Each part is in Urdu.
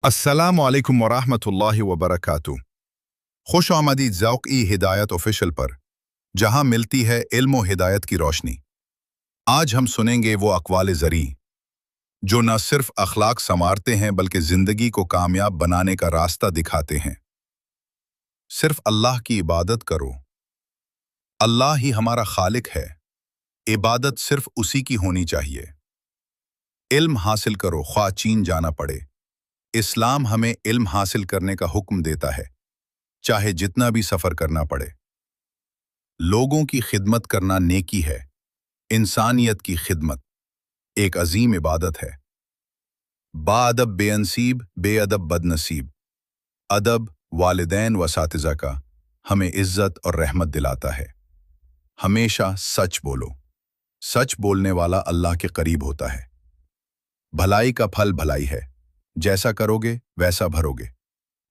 السلام علیکم ورحمۃ اللہ وبرکاتہ۔ خوش آمدید ذوق ہدایت آفیشل پر، جہاں ملتی ہے علم و ہدایت کی روشنی۔ آج ہم سنیں گے وہ اقوال زرعی جو نہ صرف اخلاق سنوارتے ہیں بلکہ زندگی کو کامیاب بنانے کا راستہ دکھاتے ہیں۔ صرف اللہ کی عبادت کرو، اللہ ہی ہمارا خالق ہے، عبادت صرف اسی کی ہونی چاہیے۔ علم حاصل کرو خواہ چین جانا پڑے، اسلام ہمیں علم حاصل کرنے کا حکم دیتا ہے، چاہے جتنا بھی سفر کرنا پڑے۔ لوگوں کی خدمت کرنا نیکی ہے، انسانیت کی خدمت ایک عظیم عبادت ہے۔ با ادب بے انصیب، بے ادب بد نصیب۔ ادب والدین و اساتذہ کا ہمیں عزت اور رحمت دلاتا ہے۔ ہمیشہ سچ بولو، سچ بولنے والا اللہ کے قریب ہوتا ہے۔ بھلائی کا پھل بھلائی ہے، جیسا کرو گے ویسا بھرو گے۔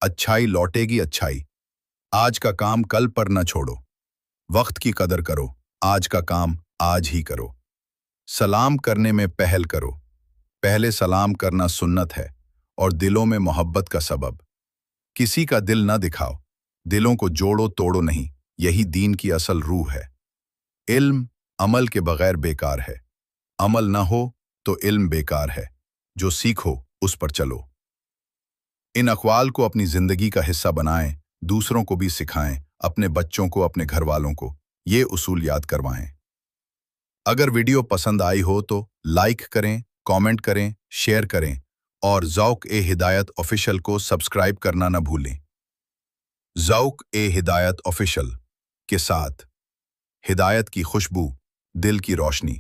اچھائی لوٹے گی اچھائی۔ آج کا کام کل پر نہ چھوڑو، وقت کی قدر کرو، آج کا کام آج ہی کرو۔ سلام کرنے میں پہل کرو، پہلے سلام کرنا سنت ہے اور دلوں میں محبت کا سبب۔ کسی کا دل نہ دکھاؤ، دلوں کو جوڑو توڑو نہیں، یہی دین کی اصل روح ہے۔ علم عمل کے بغیر بیکار ہے، عمل نہ ہو تو علم بیکار ہے، جو سیکھو اس پر چلو۔ ان اقوال کو اپنی زندگی کا حصہ بنائیں، دوسروں کو بھی سکھائیں، اپنے بچوں کو، اپنے گھر والوں کو یہ اصول یاد کروائیں۔ اگر ویڈیو پسند آئی ہو تو لائک کریں، کامنٹ کریں، شیئر کریں اور ذوق ہدایت آفیشل کو سبسکرائب کرنا نہ بھولیں۔ ذوق ہدایت آفیشل کے ساتھ ہدایت کی خوشبو، دل کی روشنی۔